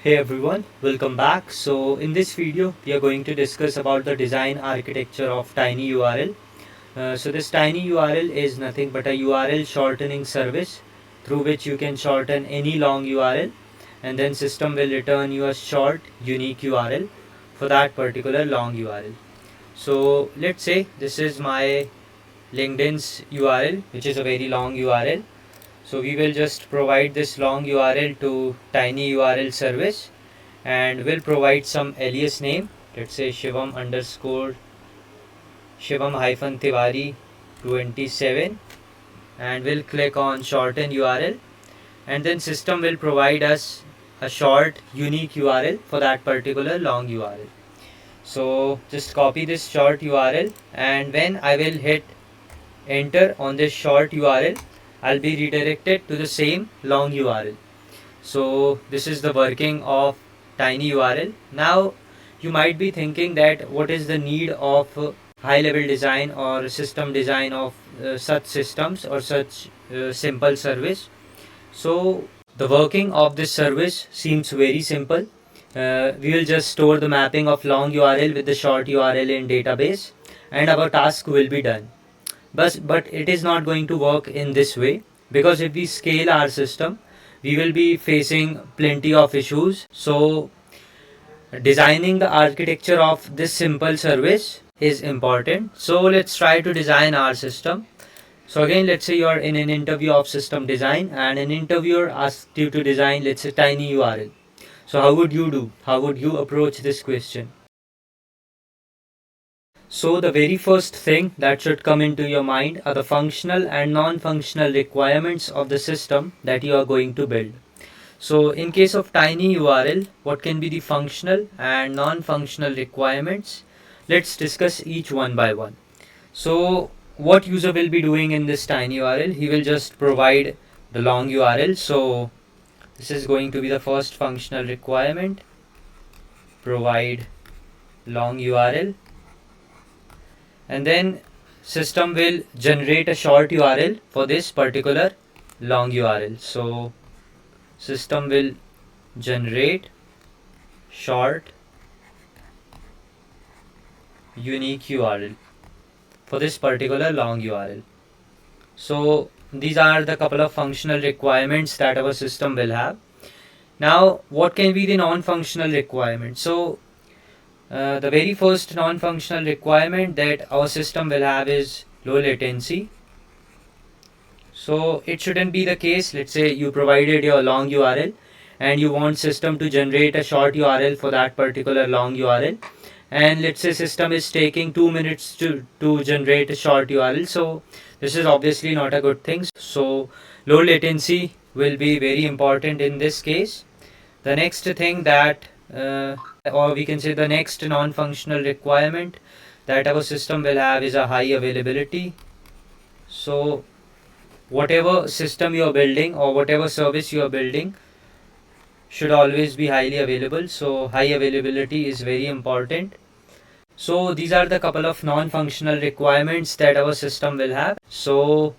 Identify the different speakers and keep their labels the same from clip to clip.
Speaker 1: Hey everyone, welcome back. So in this video we are going to discuss about the design architecture of TinyURL. So this TinyURL is nothing but a URL shortening service through which you can shorten any long URL, and then system will return you a short unique URL for that particular long URL. So let's say this is my LinkedIn's URL, which is a very long URL. So we will just provide this long URL to TinyURL service, and we'll provide some alias name. Let's say Shivam underscore Shivam hyphen Tiwari 27, and we'll click on shorten URL, and then system will provide us a short unique URL for that particular long URL. So just copy this short URL, and when I will hit enter on this short URL, I'll be redirected to the same long URL. So this is the working of TinyURL. Now you might be thinking that what is the need of high level design or system design of such systems or such simple service. So the working of this service seems very simple. We will just store the mapping of long URL with the short URL in database, and our task will be done. But it is not going to work in this way, because if we scale our system we will be facing plenty of issues. So designing the architecture of this simple service is important. So let's try to design our system. So again, let's say you are in an interview of system design and an interviewer asked you to design, let's say, TinyURL. So how would you do? How would you approach this question? So the very first thing that should come into your mind are the functional and non-functional requirements of the system that you are going to build. So in case of TinyURL, what can be the functional and non-functional requirements? Let's discuss each one by one. So what user will be doing in this TinyURL? He will just provide the long URL. So this is going to be the first functional requirement. Provide long URL. And then system will generate a short URL for this particular long URL. So system will generate short unique URL for this particular long URL. So these are the couple of functional requirements that our system will have. Now what can be the non-functional requirements? So the very first non-functional requirement that our system will have is low latency. So it shouldn't be the case, let's say you provided your long URL and you want system to generate a short URL for that particular long URL, and let's say system is taking 2 minutes to generate a short URL. So this is obviously not a good thing. So low latency will be very important in this case. The next thing that or we can say the next non-functional requirement that our system will have is a high availability. So whatever system you are building or whatever service you are building should always be highly available. So high availability is very important. So these are the couple of non-functional requirements that our system will have. So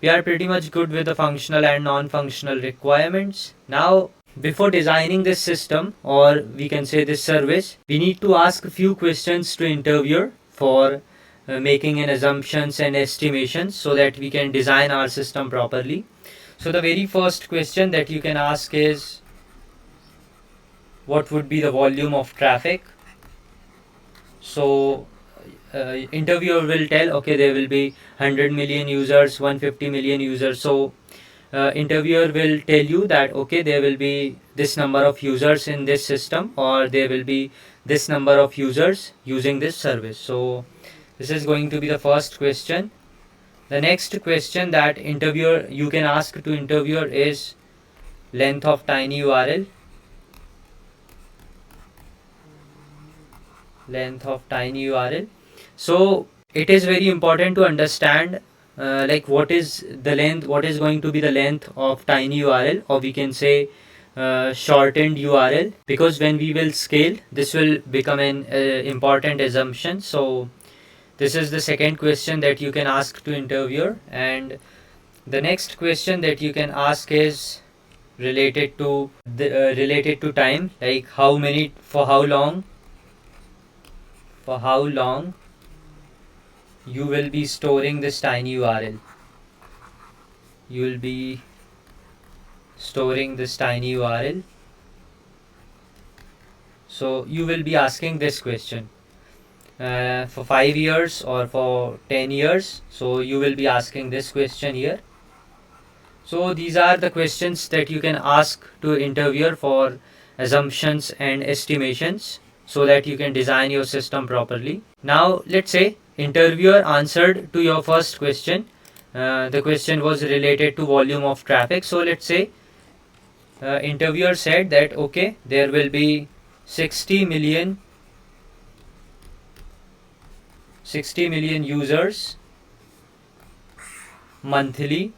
Speaker 1: we are pretty much good with the functional and non-functional requirements. Now before designing this system, or we can say this service, we need to ask a few questions to interviewer for making an assumptions and estimations so that we can design our system properly. So the very first question that you can ask is, what would be the volume of traffic? So interviewer will tell, okay, there will be 100 million users, 150 million users. So interviewer will tell you that okay, there will be this number of users in this system, or there will be this number of users using this service. So this is going to be the first question. The next question that interviewer you can ask to interviewer is length of TinyURL. Length of TinyURL. So it is very important to understand like what is the length, what is going to be the length of TinyURL, or we can say shortened URL, because when we will scale this will become an important assumption. So this is the second question that you can ask to interviewer. And the next question that you can ask is related to related to time, like how many, for how long you will be storing this tiny URL. You will be storing this tiny URL. So you will be asking this question for 5 years or for 10 years. So you will be asking this question here. So these are the questions that you can ask to interviewer for assumptions and estimations, so that you can design your system properly. Now let's say interviewer answered to your first question. The question was related to volume of traffic. So let's say interviewer said that okay, there will be 60 million users monthly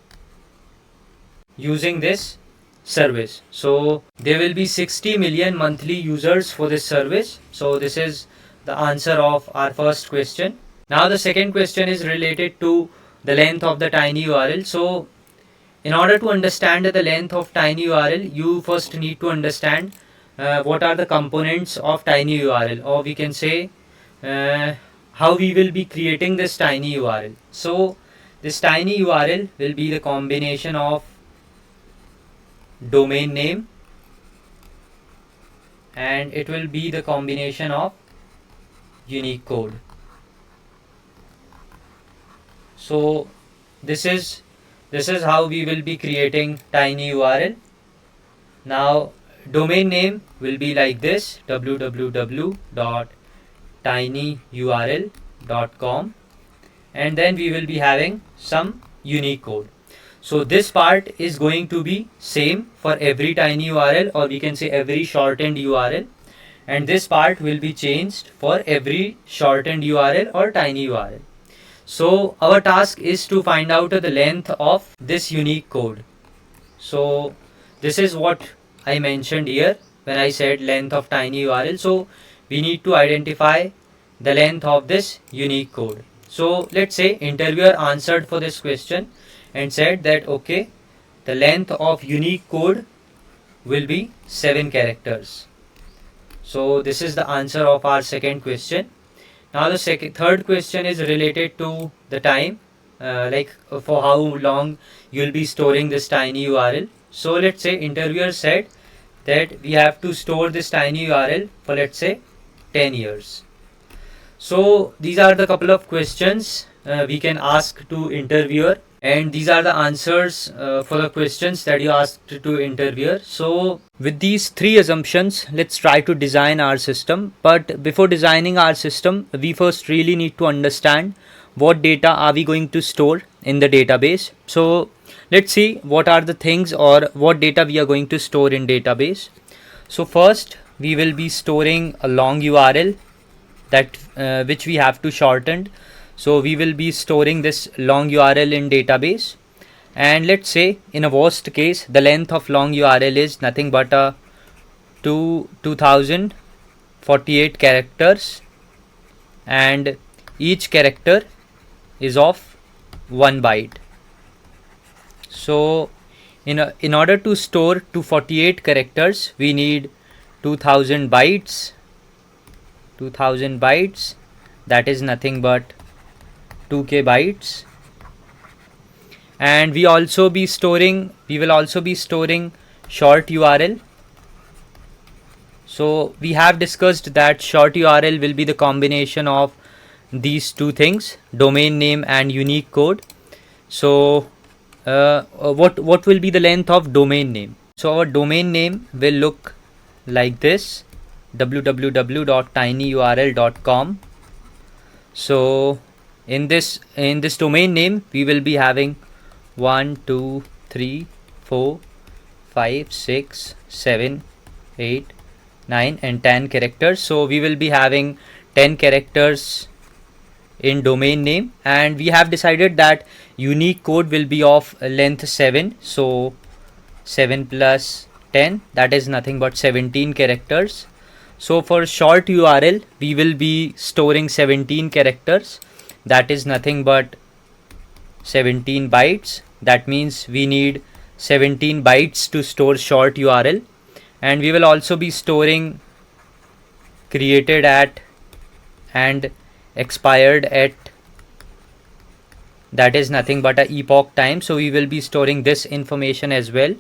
Speaker 1: using this service. So there will be 60 million monthly users for this service. So this is the answer of our first question. Now the second question is related to the length of the tiny URL. So in order to understand the length of tiny URL, you first need to understand what are the components of tiny URL, or we can say how we will be creating this tiny URL. So this tiny URL will be the combination of domain name, and it will be the combination of unique code. So this is how we will be creating tiny URL. Now domain name will be like this: www.tinyurl.com, and then we will be having some unique code. So this part is going to be same for every tiny URL, or we can say every shortened URL, and this part will be changed for every shortened URL or tiny URL. So our task is to find out the length of this unique code. So this is what I mentioned here when I said length of tiny URL. So we need to identify the length of this unique code. So let's say interviewer answered for this question and said that okay, the length of unique code will be 7 characters. So this is the answer of our second question. Now the third question is related to the time, like for how long you will be storing this tiny URL. So let's say interviewer said that we have to store this tiny URL for, let's say, 10 years. So these are the couple of questions we can ask to interviewer, and these are the answers for the questions that you asked to interviewer. So with these three assumptions, let's try to design our system. But before designing our system, we first really need to understand what data are we going to store in the database. So let's see what are the things or what data we are going to store in database. So first we will be storing a long URL that which we have to shorten. So we will be storing this long URL in database, and let's say in a worst case the length of long URL is nothing but a 2048 characters, and each character is of 1 byte. So in order to store 248 characters, we need 2000 bytes. That is nothing but 2k bytes. And we will also be storing short URL. So we have discussed that short URL will be the combination of these two things, domain name and unique code. So what will be the length of domain name? So our domain name will look like this: www.tinyurl.com. So in this domain name we will be having 1 2 3 4 5 6 7 8 9 and 10 characters. So we will be having 10 characters in domain name, and we have decided that unique code will be of length 7. So 7 plus 10, that is nothing but 17 characters. So for short URL we will be storing 17 characters, that is nothing but 17 bytes. That means we need 17 bytes to store short URL, and we will also be storing created at and expired at, that is nothing but a epoch time. So we will be storing this information as well,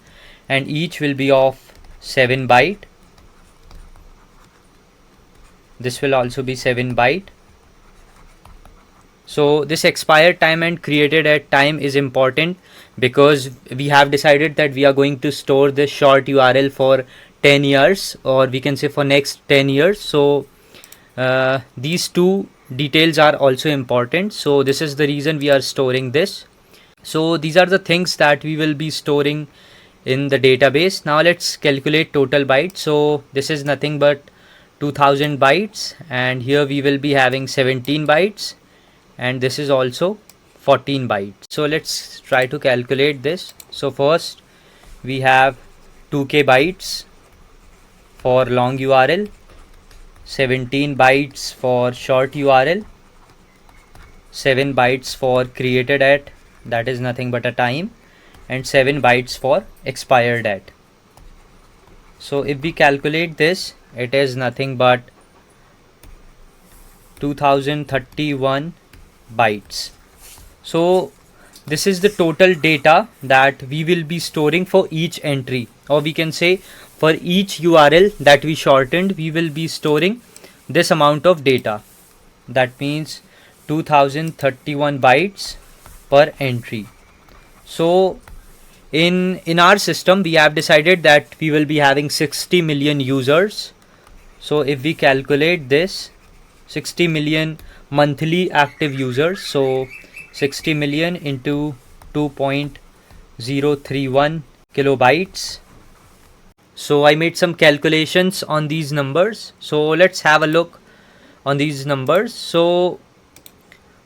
Speaker 1: and each will be of 7 byte. This will also be 7 byte. So this expired time and created at time is important because we have decided that we are going to store this short URL for 10 years, or we can say for next 10 years. So these two details are also important. So this is the reason we are storing this. So these are the things that we will be storing in the database. Now let's calculate total bytes. So this is nothing but 2000 bytes, and here we will be having 17 bytes, and this is also 14 bytes. So let's try to calculate this. So first we have 2k bytes for long URL, 17 bytes for short URL, 7 bytes for created at, that is nothing but a time, and 7 bytes for expired at. So if we calculate this, it is nothing but 2031 bytes. So this is the total data that we will be storing for each entry, or we can say for each URL that we shortened, we will be storing this amount of data. That means 2031 bytes per entry. So in our system, we have decided that we will be having 60 million users. So if we calculate this, 60 million monthly active users, so 60 million into 2.031 kilobytes. So I made some calculations on these numbers. So let's have a look on these numbers. So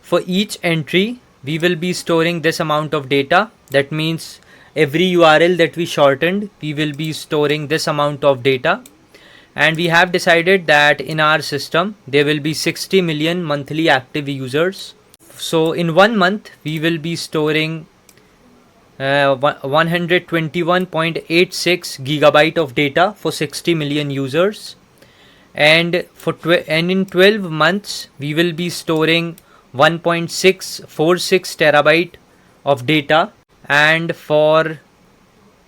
Speaker 1: for each entry, we will be storing this amount of data. That means every URL that we shortened, we will be storing this amount of data. And we have decided that in our system, there will be 60 million monthly active users. So in 1 month, we will be storing 121.86 gigabyte of data for 60 million users. And in 12 months, we will be storing 1.646 terabyte of data. And for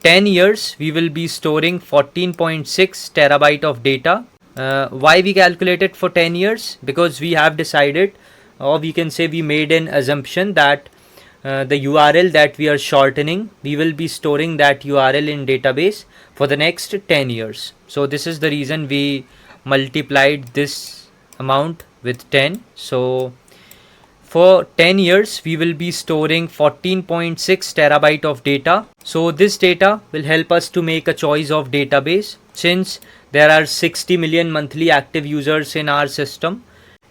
Speaker 1: 10 years, we will be storing 14.6 terabyte of data. Why we calculated for 10 years? Because we have decided, or we can say we made an assumption that the URL that we are shortening, we will be storing that URL in database for the next 10 years. So this is the reason we multiplied this amount with 10. So for 10 years, we will be storing 14.6 terabyte of data. So this data will help us to make a choice of database, since there are 60 million monthly active users in our system.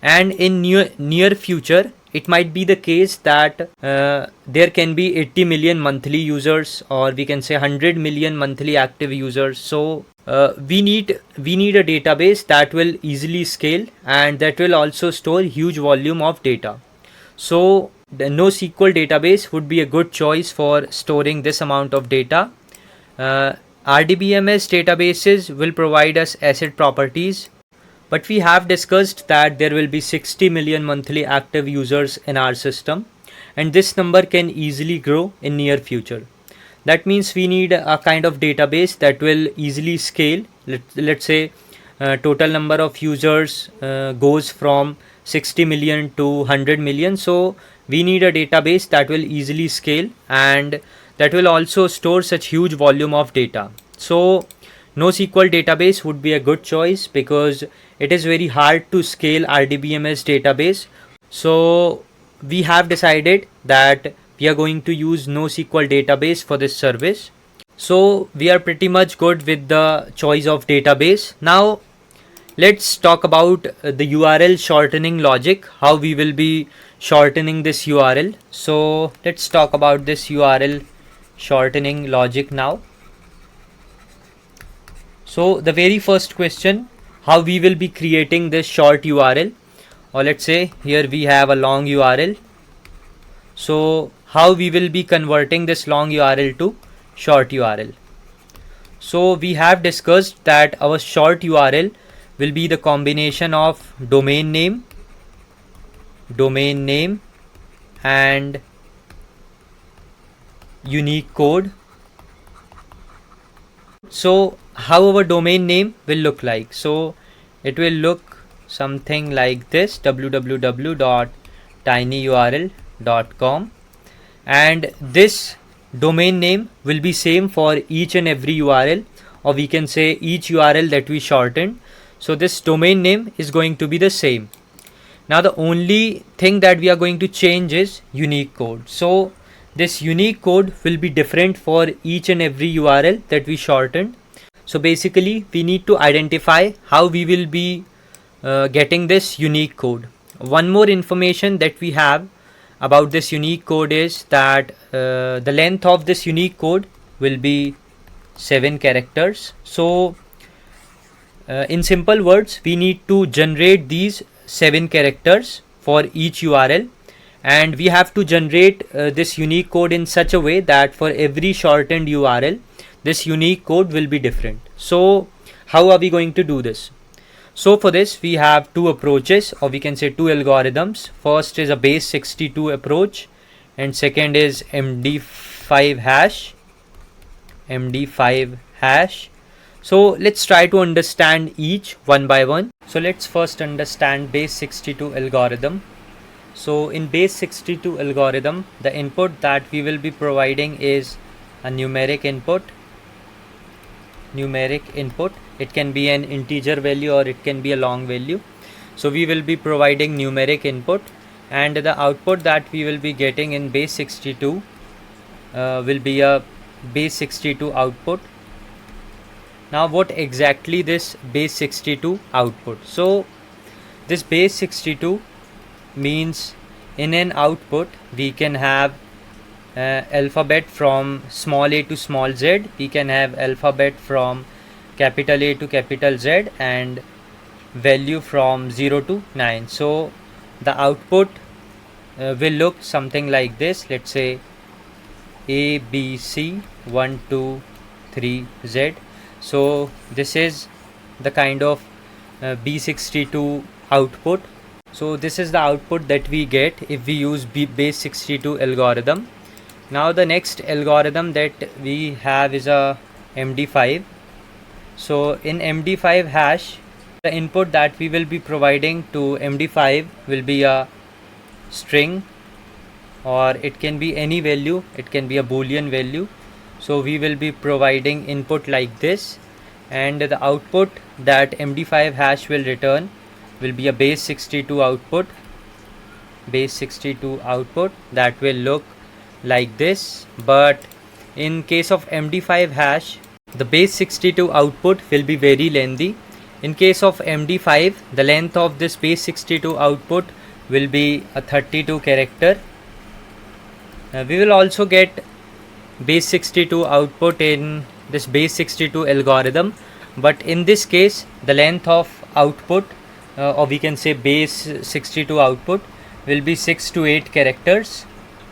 Speaker 1: And in near future, it might be the case that there can be 80 million monthly users, or we can say 100 million monthly active users. So we need a database that will easily scale and that will also store huge volume of data. So the NoSQL database would be a good choice for storing this amount of data. RDBMS databases will provide us ACID properties, but we have discussed that there will be 60 million monthly active users in our system, and this number can easily grow in near future. That means we need a kind of database that will easily scale. Let's say total number of users goes from 60 million to 100 million. So we need a database that will easily scale and that will also store such huge volume of data. So NoSQL database would be a good choice because it is very hard to scale RDBMS database. So we have decided that we are going to use NoSQL database for this service. So we are pretty much good with the choice of database. Now let's talk about the URL shortening logic, how we will be shortening this URL. So let's talk about this URL shortening logic now. So the very first question, how we will be creating this short URL, or let's say here we have a long URL. So how we will be converting this long URL to short URL. So we have discussed that our short URL will be the combination of domain name and unique code. So how our domain name will look like? So it will look something like this: www.tinyurl.com, and this domain name will be same for each and every URL, or we can say each URL that we shortened. So this domain name is going to be the same. Now the only thing that we are going to change is unique code. So this unique code will be different for each and every URL that we shortened. So basically we need to identify how we will be getting this unique code. One more information that we have about this unique code is that the length of this unique code will be 7 characters. So in simple words, we need to generate these 7 characters for each URL, and we have to generate this unique code in such a way that for every shortened URL this unique code will be different. So how are we going to do this? So for this we have two approaches, or we can say two algorithms. First is a base 62 approach, and second is MD5 hash. So let's try to understand each one by one. So let's first understand base 62 algorithm. So in base 62 algorithm, the input that we will be providing is a numeric input. It can be an integer value or it can be a long value. So we will be providing numeric input, and the output that we will be getting in base 62 will be a base 62 output. Now what exactly this base 62 output? So this base 62 means in an output we can have alphabet from small a to small z, we can have alphabet from capital A to capital Z, and value from 0 to 9. So the output will look something like this. Let's say A B C 1 2 3 Z. So this is the kind of B62 output. So this is the output that we get if we use base 62 algorithm. Now the next algorithm that we have is a MD5. So in MD5 hash, the input that we will be providing to MD5 will be a string, or it can be any value, it can be a boolean value. So we will be providing input like this, and the output that MD5 hash will return will be a base 62 output. That will look like this. But in case of MD5 hash, the base 62 output will be very lengthy. In case of MD5, the length of this base 62 output will be a 32 character. We will also get base 62 output in this base 62 algorithm, but in this case the length of output, or we can say base 62 output, will be 6 to 8 characters.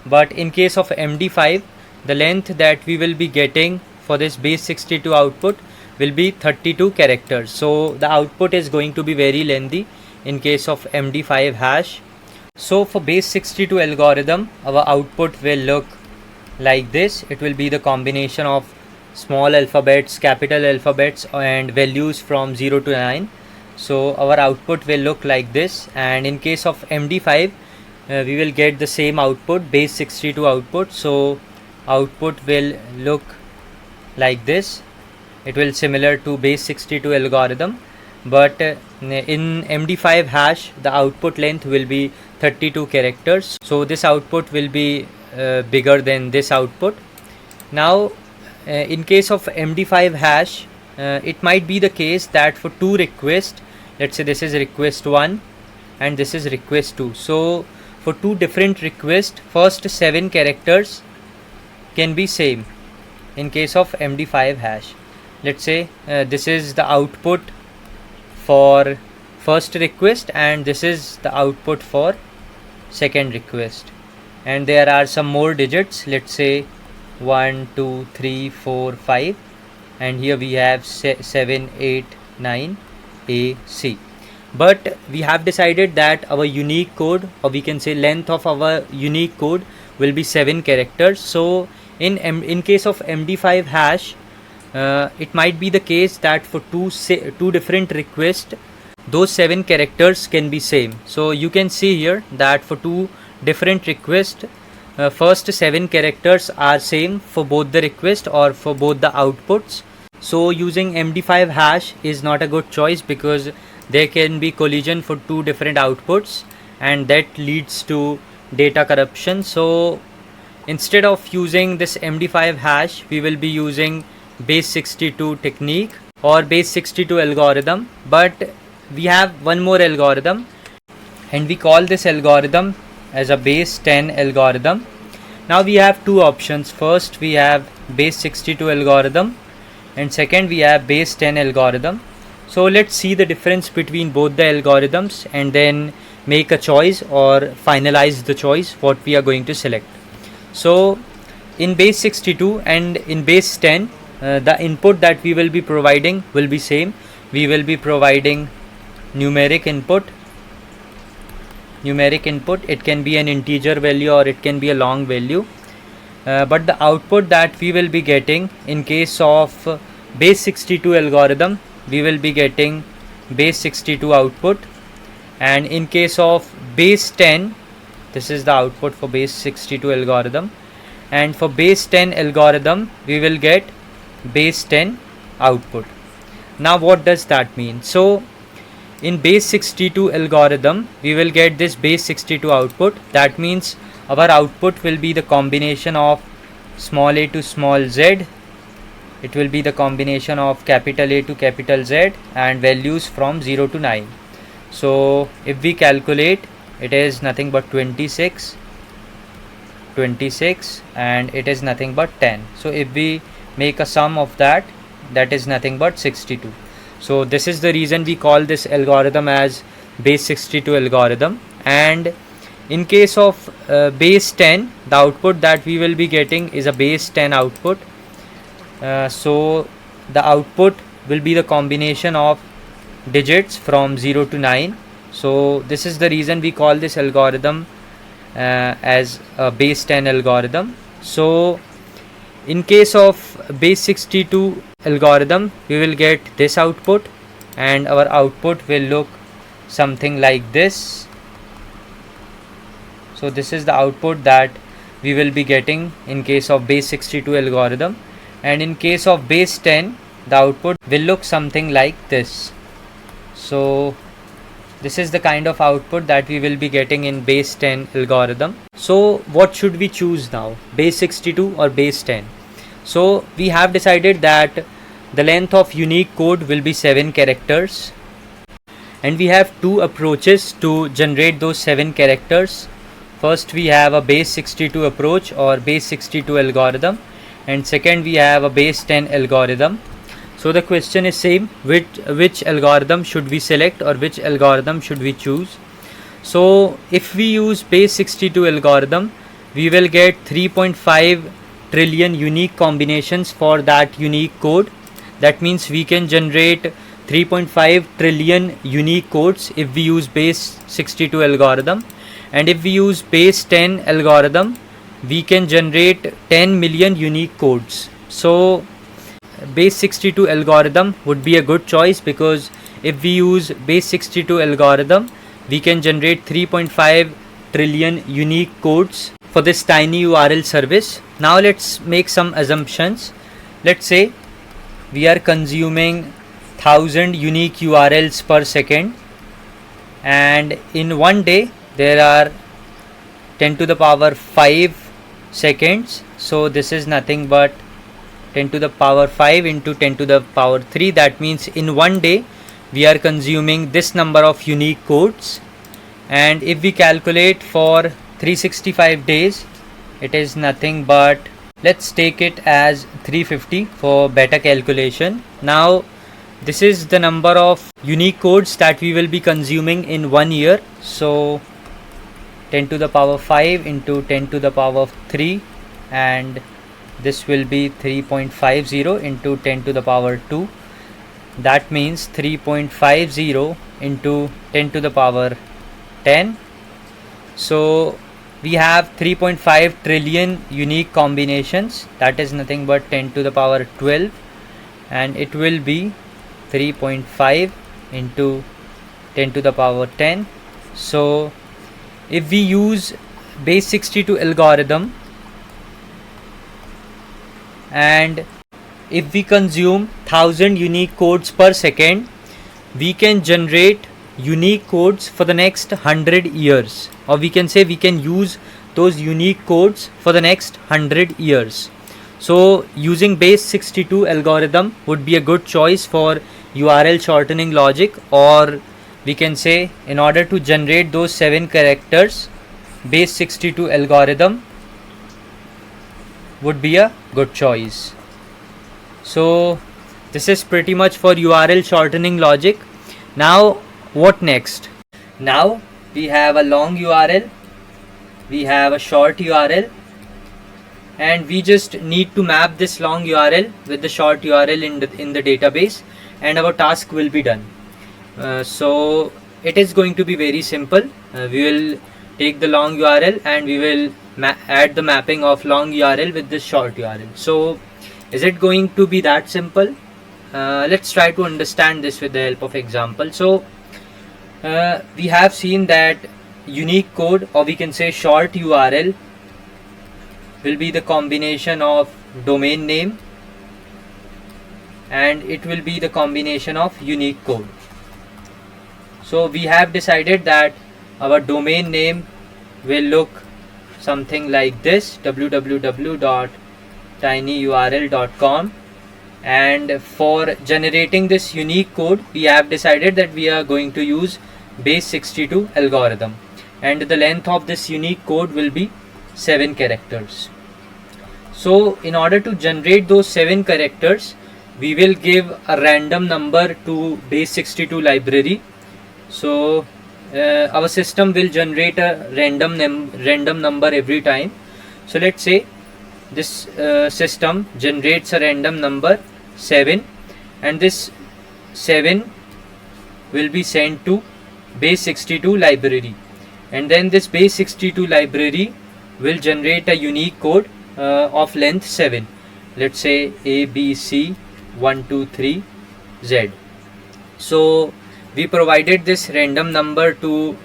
Speaker 1: But in case of MD5, the length that we will be getting for this base 62 output will be 32 characters. So the output is going to be very lengthy in case of MD5 hash. So for base 62 algorithm, our output will look like this. It will be the combination of small alphabets, capital alphabets, and values from 0 to 9. So our output will look like this. And in case of MD5, we will get the same output, base 62 output. So output will look like this. It will similar to base 62 algorithm, but in MD5 hash the output length will be 32 characters. So this output will be bigger than this output. Now in case of MD5 hash, it might be the case that for two requests, let's say this is request 1 and this is request 2. So for two different requests, first 7 characters can be same in case of MD5 hash. Let's say this is the output for first request and this is the output for second request, and there are some more digits. Let's say 1 2 3 4 5, and here we have 7 8 9 A C. But we have decided that our unique code, or we can say length of our unique code, will be 7 characters. So in case of MD5 hash, it might be the case that for two different requests, those 7 characters can be same. So you can see here that for two different requests, first 7 characters are same for both the request or for both the outputs. So using MD5 hash is not a good choice, because there can be collision for two different outputs, and that leads to data corruption. So instead of using this MD5 hash, we will be using base 62 technique or base 62 algorithm. But we have one more algorithm, and we call this algorithm as a base 10 algorithm. Now we have two options. First we have base 62 algorithm, and second we have base 10 algorithm. So let's see the difference between both the algorithms and then make a choice or finalize the choice what we are going to select. So in base 62 and in base 10, the input that we will be providing will be same. We will be providing numeric input. It can be an integer value or it can be a long value, but the output that we will be getting in case of base 62 algorithm, we will be getting base 62 output, and in case of base 10, this is the output for base 62 algorithm, and for base 10 algorithm we will get base 10 output. Now what does that mean? So in base 62 algorithm we will get this base 62 output. That means our output will be the combination of small a to small z. It will be the combination of capital A to capital Z and values from 0 to 9. So if we calculate, it is nothing but 26, and it is nothing but 10. So if we make a sum of that, that is nothing but 62. So this is the reason we call this algorithm as base 62 algorithm. And in case of base 10, the output that we will be getting is a base 10 output. So the output will be the combination of digits from 0 to 9. So this is the reason we call this algorithm as a base 10 algorithm. So in case of base 62 algorithm, we will get this output, and our output will look something like this. So this is the output that we will be getting in case of base 62 algorithm, and in case of base 10, the output will look something like this. So this is the kind of output that we will be getting in base 10 algorithm. So what should we choose now, base 62 or base 10? So we have decided that the length of unique code will be 7 characters, and we have two approaches to generate those 7 characters. First we have a base 62 approach or base 62 algorithm, and second we have a base 10 algorithm. So the question is same, which algorithm should we select or which algorithm should we choose? So if we use base 62 algorithm, we will get 3.5 trillion unique combinations for that unique code. That means we can generate 3.5 trillion unique codes if we use base 62 algorithm, and if we use base 10 algorithm, we can generate 10 million unique codes. So base 62 algorithm would be a good choice, because if we use base 62 algorithm, we can generate 3.5 trillion unique codes for this tinyURL service. Now let's make some assumptions. Let's say we are consuming 1000 unique URLs per second, and in one day there are 10 to the power 5 seconds. So this is nothing but 10 to the power 5 into 10 to the power 3. That means in one day we are consuming this number of unique codes, and if we calculate for 365 days, it is nothing but, let's take it as 350 for better calculation. Now this is the number of unique codes that we will be consuming in 1 year. So 10 to the power 5 into 10 to the power 3 and this will be 3.50 into 10 to the power 2. That means 3.50 into 10 to the power 10. So we have 3.5 trillion unique combinations, that is nothing but 10 to the power 12, and it will be 3.5 into 10 to the power 10. So if we use base 62 algorithm and if we consume 1000 unique codes per second, we can generate unique codes for the next 100 years, or we can say we can use those unique codes for the next 100 years. So using base 62 algorithm would be a good choice for URL shortening logic, or we can say in order to generate those 7 characters, base 62 algorithm would be a good choice. So this is pretty much for URL shortening logic. Now what next? Now we have a long URL, we have a short URL, and we just need to map this long URL with the short URL in the database, and our task will be done. So it is going to be very simple. We will take the long URL and we will add the mapping of long URL with this short URL. So is it going to be that simple? Let's try to understand this with the help of example. So we have seen that unique code, or we can say short URL, will be the combination of domain name and it will be the combination of unique code. So we have decided that our domain name will look something like this, www.tinyurl.com, and for generating this unique code we have decided that we are going to use base 62 algorithm, and the length of this unique code will be 7 characters. So in order to generate those 7 characters, we will give a random number to base 62 library. So our system will generate a random number every time. So let's say this system generates a random number 7, and this 7 will be sent to base 62 library, and then this base 62 library will generate a unique code of length 7. Let's say ABC123Z. So we provided this random number to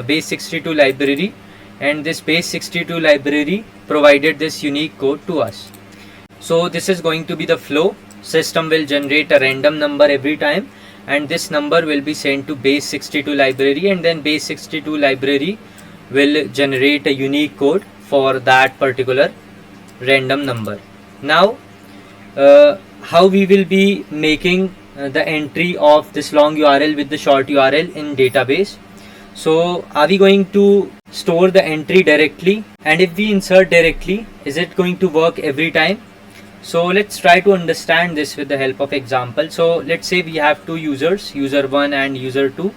Speaker 1: base 62 library, and this base 62 library provided this unique code to us. So this is going to be the flow. System will generate a random number every time, and this number will be sent to base 62 library, and then base 62 library will generate a unique code for that particular random number. Now how we will be making the entry of this long URL with the short URL in database. So are we going to store the entry directly, and if we insert directly, is it going to work every time? So let's try to understand this with the help of example. So let's say we have two users, user 1 and user 2.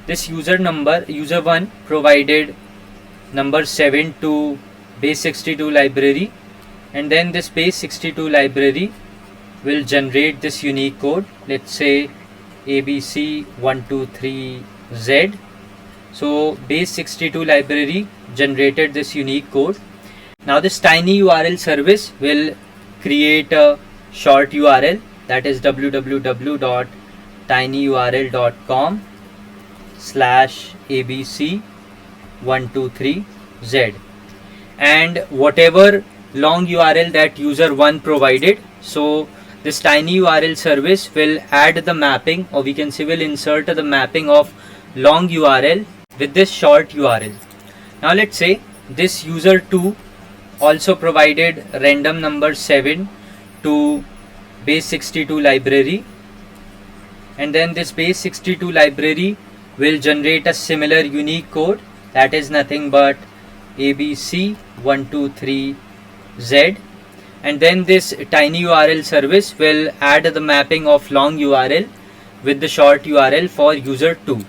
Speaker 1: This user 1 provided number 7 to base 62 library, and then this base 62 library will generate this unique code, let's say ABC123Z. So base 62 library generated this unique code. Now this tinyurl service will create a short URL, that is www.tinyurl.com/ABC123Z, and whatever long URL that user 1 provided, so this tinyurl service will add the mapping, or we can say will insert the mapping of long URL with this short URL. Now let's say this user 2 also provided random number 7 to base 62 library, and then this base 62 library will generate a similar unique code, that is nothing but ABC123Z, and then this tinyurl service will add the mapping of long URL with the short URL for user 2.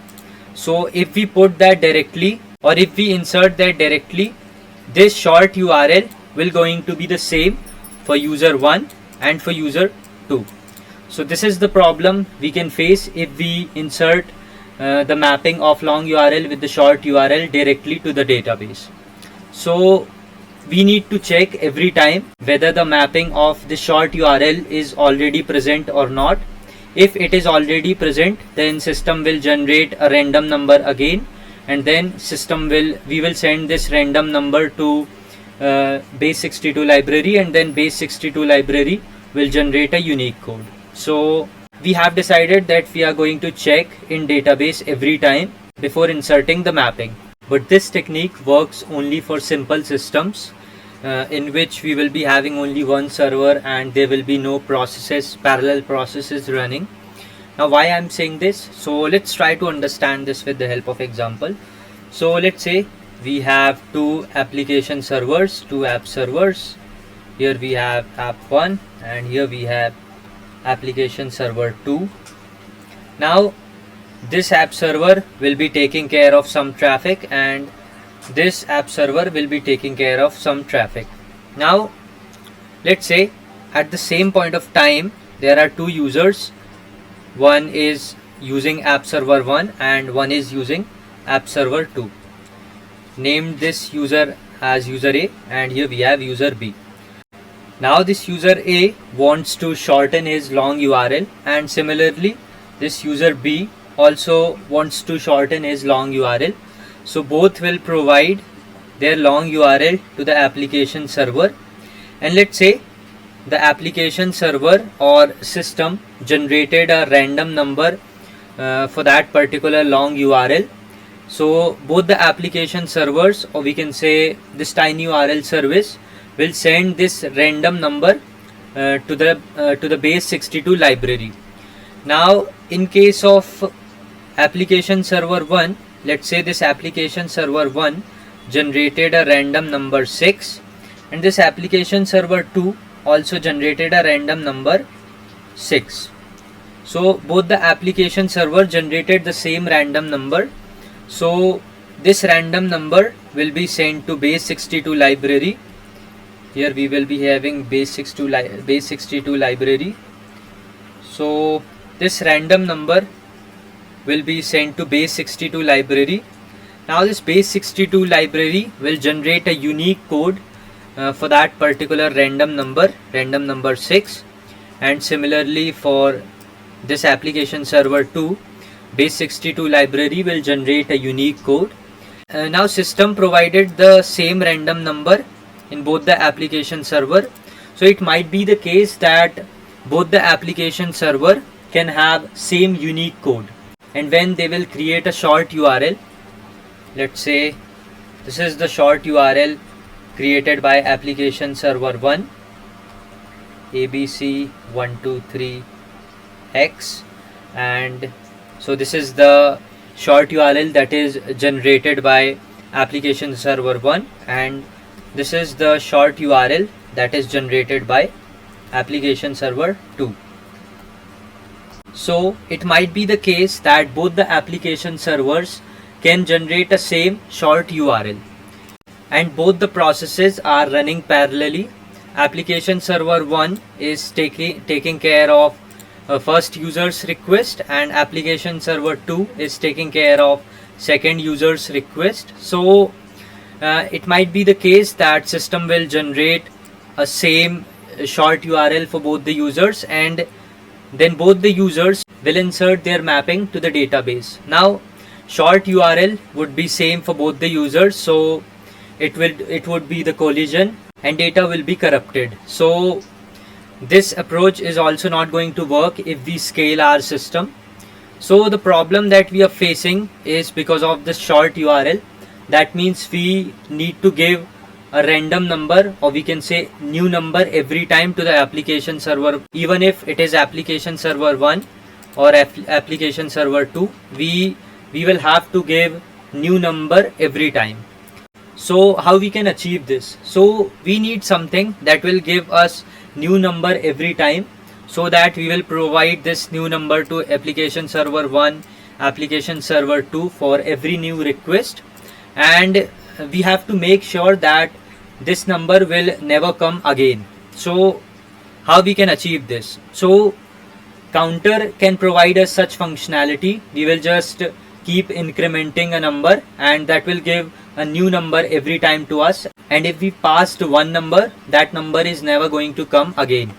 Speaker 1: So if we put that directly, or if we insert that directly, this short URL will going to be the same for user 1 and for user 2. So this is the problem we can face if we insert the mapping of long URL with the short URL directly to the database. So we need to check every time whether the mapping of the short URL is already present or not. If it is already present, then system will generate a random number again, and then we will send this random number to base62 library, and then base62 library will generate a unique code. So we have decided that we are going to check in database every time before inserting the mapping. But this technique works only for simple systems in which we will be having only one server and there will be no parallel processes running. Now why I'm saying this? So let's try to understand this with the help of example. So let's say we have two application servers, two app servers. Here we have app 1 and here we have application server 2. Now this app server will be taking care of some traffic and this app server will be taking care of some traffic. Now let's say at the same point of time there are two users. One is using app server 1 and one is using app server 2. Name this user as user A and here we have user B. Now this user A wants to shorten his long URL, and similarly this user B also wants to shorten his long URL. So both will provide their long URL to the application server, and let's say the application server or system generated a random number for that particular long URL. So both the application servers, or we can say this tinyURL service, will send this random number to the base62 library. Now in case of application server 1, let's say this application server 1 generated a random number 6 and this application server 2 also generated a random number 6. So both the application server generated the same random number. So this random number will be sent to base62 library. Here we will be having base62 library. So this random number will be sent to base62 library. Now this base62 library will generate a unique code for that particular random number 6, and similarly for this application server 2, base62 library will generate a unique code. Now system provided the same random number in both the application server. So it might be the case that both the application server can have same unique code, and when they will create a short URL, let's say this is the short URL created by application server 1 abc123x, and so this is the short URL that is generated by application server 1, and this is the short URL that is generated by application server 2. So it might be the case that both the application servers can generate a same short URL, and both the processes are running parallelly. Application server 1 is taking care of first user's request, and application server 2 is taking care of second user's request. So it might be the case that system will generate a same short URL for both the users, and then both the users will insert their mapping to the database. Now short URL would be same for both the users, so it would be the collision and data will be corrupted. So this approach is also not going to work if we scale our system. So the problem that we are facing is because of the short URL. That means we need to give a random number, or we can say new number, every time to the application server. Even if it is application server 1 or application server 2, we will have to give new number every time. So how we can achieve this? So we need something that will give us new number every time, so that we will provide this new number to application server 1, application server 2 for every new request, and we have to make sure that this number will never come again. So how we can achieve this? So counter can provide us such functionality. We will just keep incrementing a number, and that will give a new number every time to us, and if we passed one number, that number is never going to come again.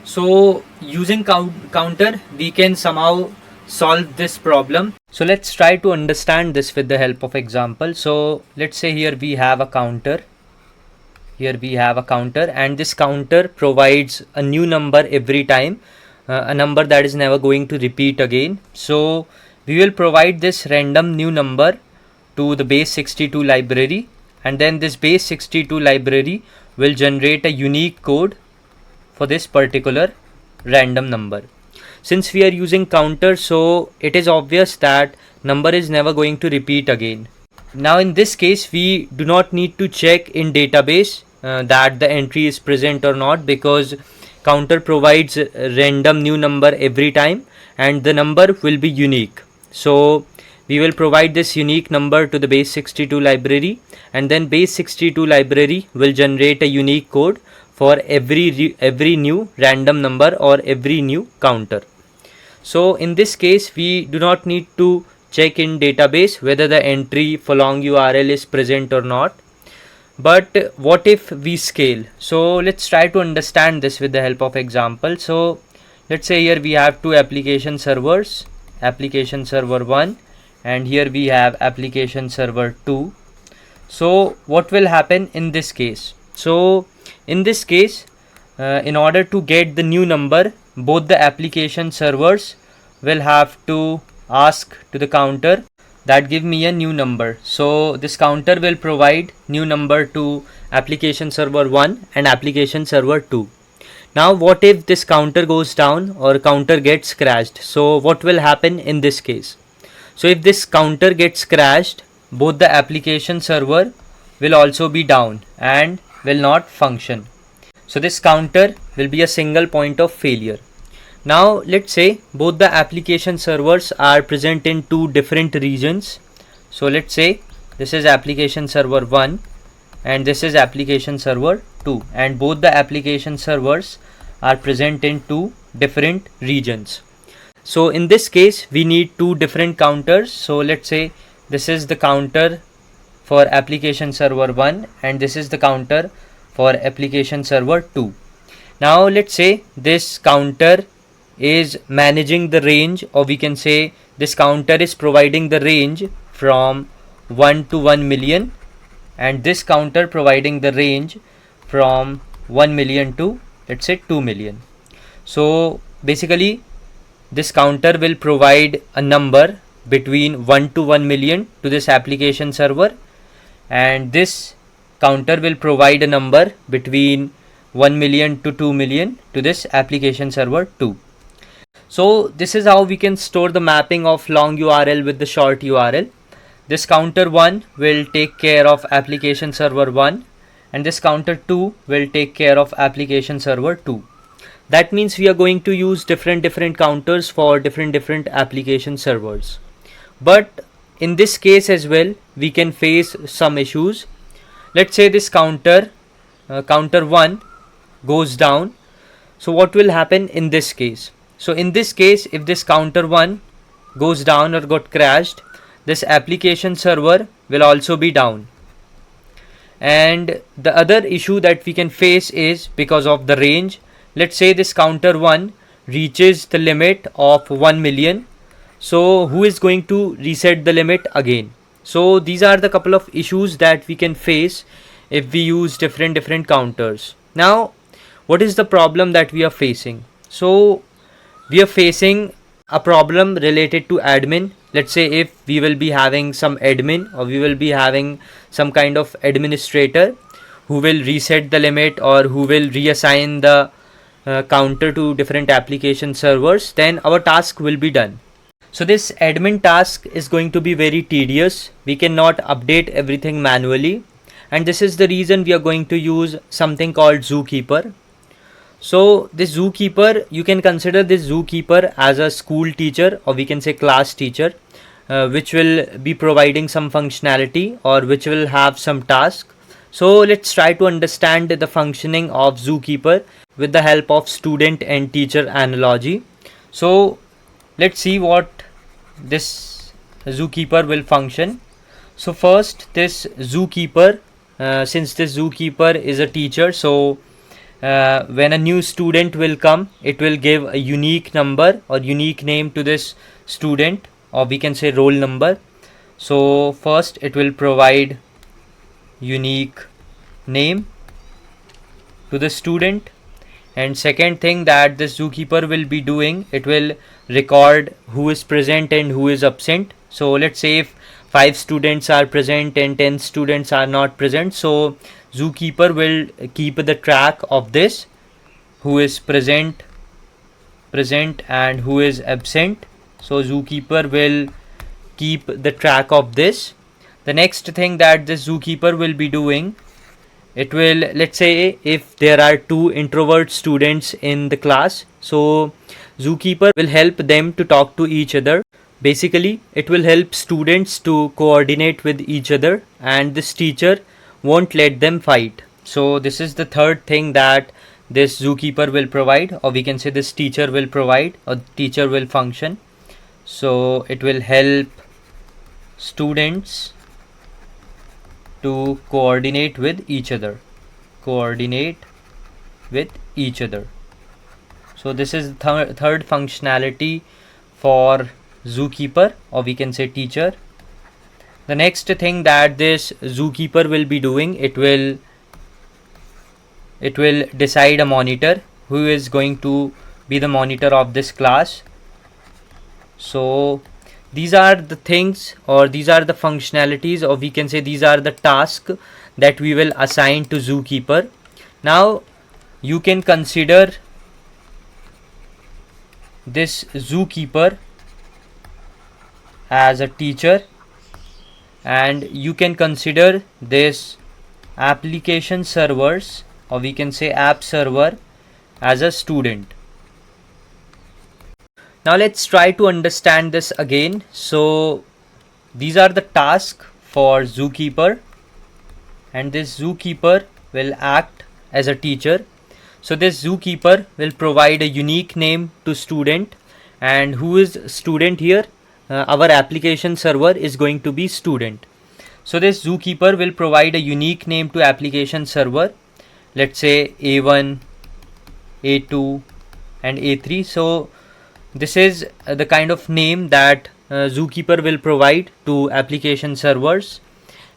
Speaker 1: So using counter, we can somehow solve this problem. So let's try to understand this with the help of example. So let's say here we have a counter. Here we have a counter, and this counter provides a new number every time, a number that is never going to repeat again. So we will provide this random new number to the base 62 library, and then this base 62 library will generate a unique code for this particular random number. Since we are using counter, so it is obvious that number is never going to repeat again. Now in this case, we do not need to check in database that the entry is present or not, because counter provides a random new number every time, and the number will be unique. So we will provide this unique number to the base 62 library, and then base 62 library will generate a unique code for every new random number or every new counter. So in this case, we do not need to check in database whether the entry for long URL is present or not. But what if we scale? So let's try to understand this with the help of example. So let's say here we have two application servers, application server 1, and here we have application server 2. So what will happen in this case? So in this case, in order to get the new number, both the application servers will have to ask to the counter that give me a new number. So this counter will provide new number to application server 1 and application server 2. Now what if this counter goes down or counter gets crashed? So what will happen in this case? So if this counter gets crashed, both the application server will also be down and will not function. So this counter will be a single point of failure. Now let's say both the application servers are present in two different regions. So let's say this is application server 1 and this is application server 2, and both the application servers are present in two different regions. So in this case we need two different counters. So let's say this is the counter for application server 1 and this is the counter for application server 2. Now let's say this counter is managing the range, or we can say this counter is providing the range from 1 to 1 million, and this counter providing the range from 1 million to, let's say, 2 million. So basically this counter will provide a number between 1 to 1 million to this application server, and this counter will provide a number between 1 million to 2 million to this application server 2. So this is how we can store the mapping of long URL with the short URL. This counter 1 will take care of application server 1 and this counter 2 will take care of application server 2. That means we are going to use different counters for different application servers. But in this case as well, we can face some issues. Let's say this counter 1 goes down. So what will happen in this case? So in this case, if this counter 1 goes down or got crashed, this application server will also be down. And the other issue that we can face is because of the range. Let's say this counter 1 reaches the limit of 1 million. So who is going to reset the limit again? So these are the couple of issues that we can face if we use different counters. Now, what is the problem that we are facing? So we are facing a problem related to admin. Let's say if we will be having some admin, or we will be having some kind of administrator who will reset the limit or who will reassign the counter to different application servers, then our task will be done. So this admin task is going to be very tedious. We cannot update everything manually, and this is the reason we are going to use something called Zookeeper. So this Zookeeper, you can consider this Zookeeper as a school teacher, or we can say class teacher, which will be providing some functionality or which will have some task So let's try to understand the functioning of zookeeper with the help of student and teacher analogy. So let's see what this zookeeper will function. So first, this zookeeper, since this zookeeper is a teacher, so when a new student will come, it will give a unique number or unique name to this student, or we can say roll number. So first it will provide unique name to the student, and second thing that the zookeeper will be doing, it will record who is present and who is absent. So let's say if 5 students are present and 10 students are not present, so zookeeper will keep the track of this, who is present and who is absent. So zookeeper will keep the track of this. The next thing that the zookeeper will be doing, it will, let's say if there are 2 introvert students in the class, so zookeeper will help them to talk to each other. Basically it will help students to coordinate with each other, and this teacher won't let them fight. So this is the third thing that this zookeeper will provide, or we can say this teacher will provide, or teacher will function. So it will help students to coordinate with each other. So this is the third functionality for zookeeper, or we can say teacher. The next thing that this zookeeper will be doing, it will decide a monitor, who is going to be the monitor of this class. So these are the things, or these are the functionalities, or we can say these are the tasks that we will assign to zookeeper. Now you can consider this zookeeper as a teacher, and you can consider this application servers, or we can say app server, as a student. Now let's try to understand this again. So these are the tasks for zookeeper, and this zookeeper will act as a teacher. So this zookeeper will provide a unique name to student, and who is student here? Our application server is going to be student. So this zookeeper will provide a unique name to application server, let's say A1, A2 and A3. So this is the kind of name that zookeeper will provide to application servers.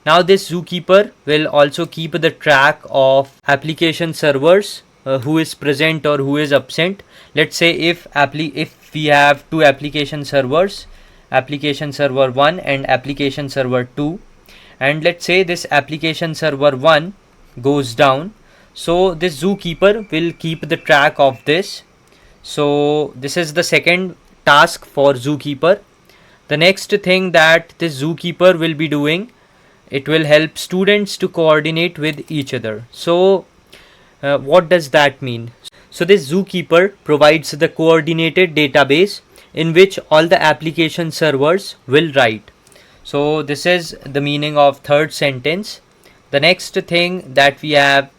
Speaker 1: Now this zookeeper will also keep the track of application servers, who is present or who is absent. Let's say if we have 2 application servers, application server 1 and application server 2, and let's say this application server 1 goes down, so this zookeeper will keep the track of this. So this is the second task for zookeeper. The next thing that this zookeeper will be doing, it will help students to coordinate with each other. So what does that mean? So this zookeeper provides the coordinated database in which all the application servers will write. So this is the meaning of third sentence. The next thing that we have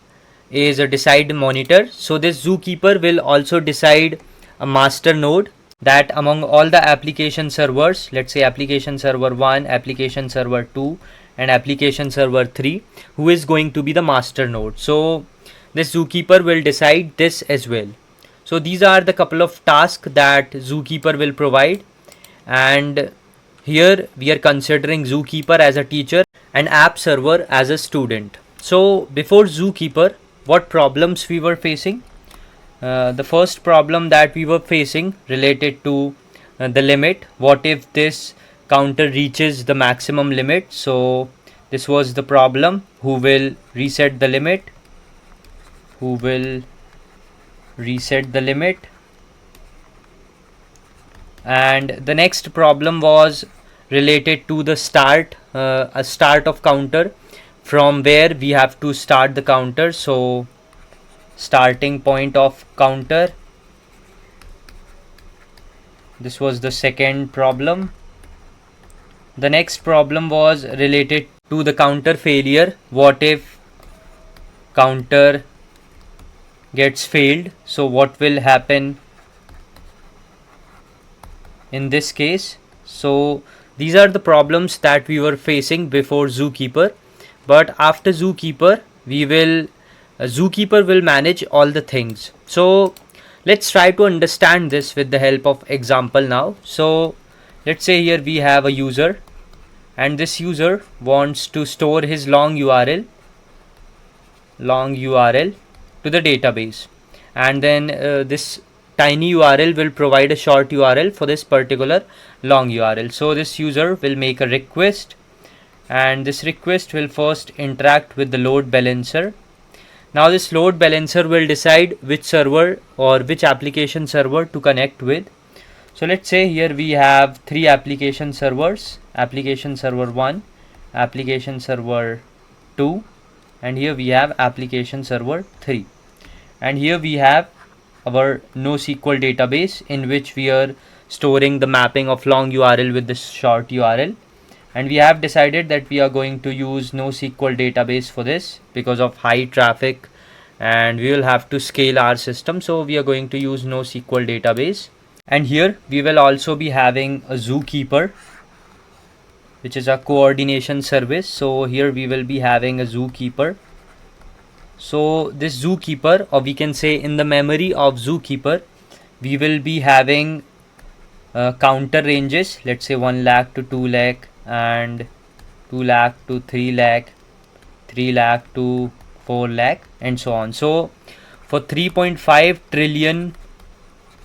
Speaker 1: is a decide monitor. So this zookeeper will also decide a master node, that among all the application servers, let's say application server 1, application server 2 and application server 3, who is going to be the master node. So this zookeeper will decide this as well. So these are the couple of tasks that zookeeper will provide, and here we are considering zookeeper as a teacher and app server as a student. So before zookeeper, what problems we were facing? The first problem that we were facing related to the limit. What if this counter reaches the maximum limit? So this was the problem. Who will reset the limit? And the next problem was related to the start, a start of counter, from where we have to start the counter. So starting point of counter, this was the second problem. The next problem was related to the counter failure. What if counter gets failed. So what will happen in this case? So these are the problems that we were facing before Zookeeper, but after Zookeeper Zookeeper will manage all the things. So let's try to understand this with the help of example now. So let's say here we have a user, and this user wants to store his long URL to the database, and then this tiny URL will provide a short URL for this particular long URL. So this user will make a request, and this request will first interact with the load balancer. Now this load balancer will decide which server or which application server to connect with. So let's say here we have three application servers: application server 1, application server 2, and here we have application server 3. And here we have our NoSQL database in which we are storing the mapping of long URL with this short URL. And we have decided that we are going to use NoSQL database for this because of high traffic, and we will have to scale our system. So we are going to use NoSQL database. And here we will also be having a Zookeeper, which is a coordination service. So here we will be having a Zookeeper. So this Zookeeper, or we can say in the memory of Zookeeper, we will be having counter ranges. Let's say 1 lakh to 2 lakh, and 2 lakh to 3 lakh, 3 lakh to 4 lakh, and so on. So for 3.5 trillion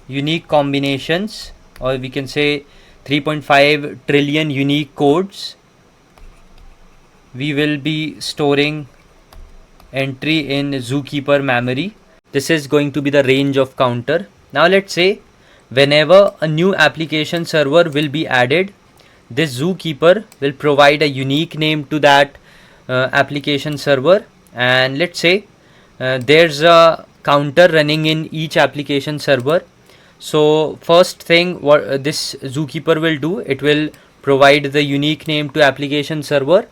Speaker 1: unique combinations, or we can say 3.5 trillion unique codes, we will be storing entry in Zookeeper memory. This is going to be the range of counter. Now let's say whenever a new application server will be added, this Zookeeper will provide a unique name to that application server. And let's say there's a counter running in each application server. So first thing what this Zookeeper will do, it will provide the unique name to application server,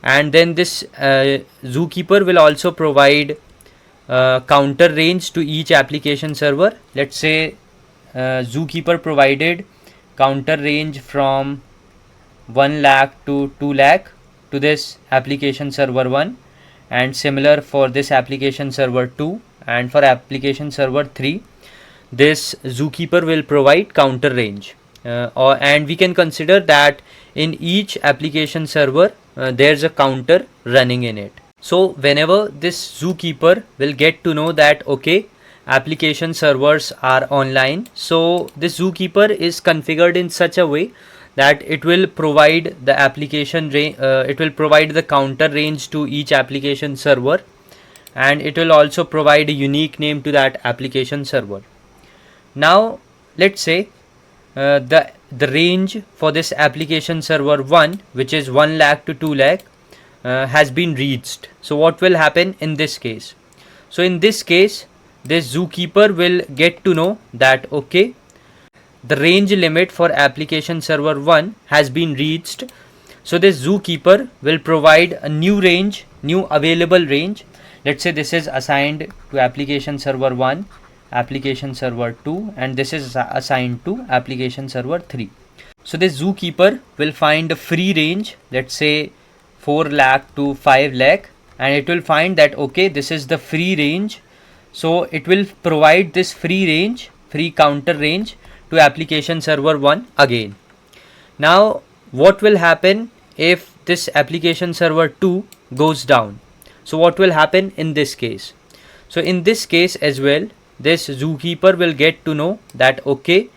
Speaker 1: and then this Zookeeper will also provide counter range to each application server. Let's say Zookeeper provided counter range from 1 lakh to 2 lakh to this application server 1, and similar for this application server 2, and for application server 3 this Zookeeper will provide counter range, and we can consider that in each application server there's a counter running in it. So whenever this Zookeeper will get to know that okay, application servers are online, so this Zookeeper is configured in such a way that it will provide the application it will provide the counter range to each application server, and it will also provide a unique name to that application server. Now let's say the range for this application server 1, which is 1 lakh to 2 lakh, has been reached. So what will happen in this case? So in this case, this Zookeeper will get to know that okay, the range limit for application server 1 has been reached. So this Zookeeper will provide a new range, new available range. Let's say this is assigned to application server 1, application server 2, and this is assigned to application server 3. So this Zookeeper will find a free range, let's say 4 lakh to 5 lakh, and it will find that okay, this is the free range. So it will provide this free range, free counter range to application server 1 again. Now what will happen if this application server 2 goes down? So what will happen in this case? So in this case as well, this Zookeeper will get to know that okay,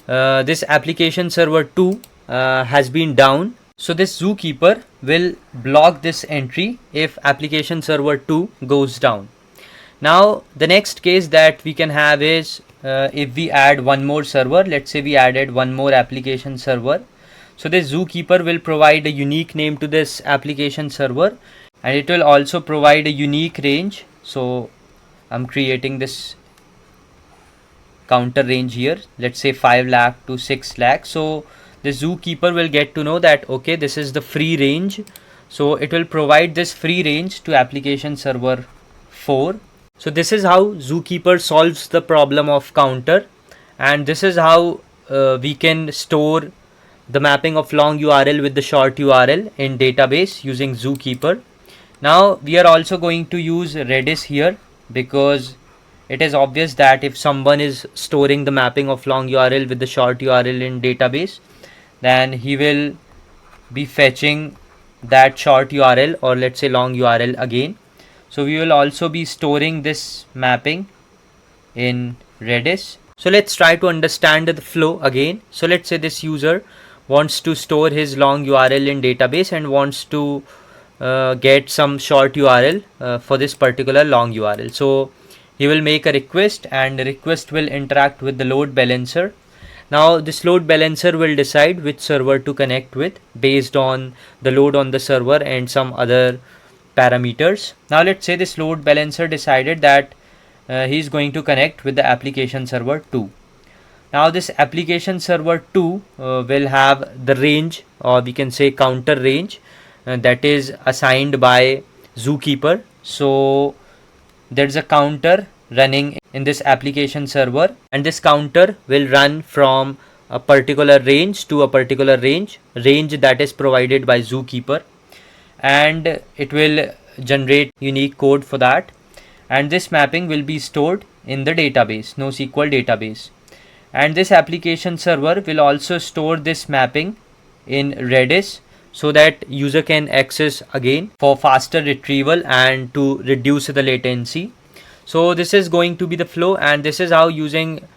Speaker 1: this application server 2 has been down. So this Zookeeper will block this entry if application server 2 goes down. Now the next case that we can have is if we add one more server. Let's say we added one more application server. So this Zookeeper will provide a unique name to this application server, and it will also provide a unique range. So I'm creating this counter range here, let's say 5 lakh to 6 lakh. So the Zookeeper will get to know that okay, this is the free range. So it will provide this free range to application server 4. So this is how Zookeeper solves the problem of counter, and this is how we can store the mapping of long URL with the short URL in database using Zookeeper. Now we are also going to use Redis here, because it is obvious that if someone is storing the mapping of long URL with the short URL in database, then he will be fetching that short URL, or let's say long URL again. So we will also be storing this mapping in Redis. So let's try to understand the flow again. So let's say this user wants to store his long URL in database and wants to get some short URL for this particular long URL. So he will make a request, and the request will interact with the load balancer. Now this load balancer will decide which server to connect with based on the load on the server and some other parameters. Now let's say this load balancer decided that he is going to connect with the application server 2. Now this application server 2 will have the range, or we can say counter range, that is assigned by Zookeeper. So there's a counter running in this application server, and this counter will run from a particular range to a particular range that is provided by Zookeeper, and it will generate unique code for that, and this mapping will be stored in the database, NoSQL database. And this application server will also store this mapping in Redis, so that user can access again for faster retrieval and to reduce the latency. So this is going to be the flow, and this is how using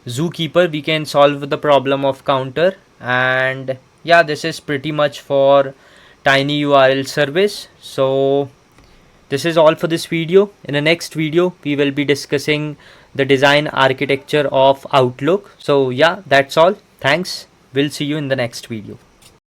Speaker 1: Zookeeper we can solve the problem of counter. And yeah, this is pretty much for tinyURL service. So this is all for this video. In the next video we will be discussing the design architecture of Outlook. So yeah, that's all. Thanks. We'll see you in the next video.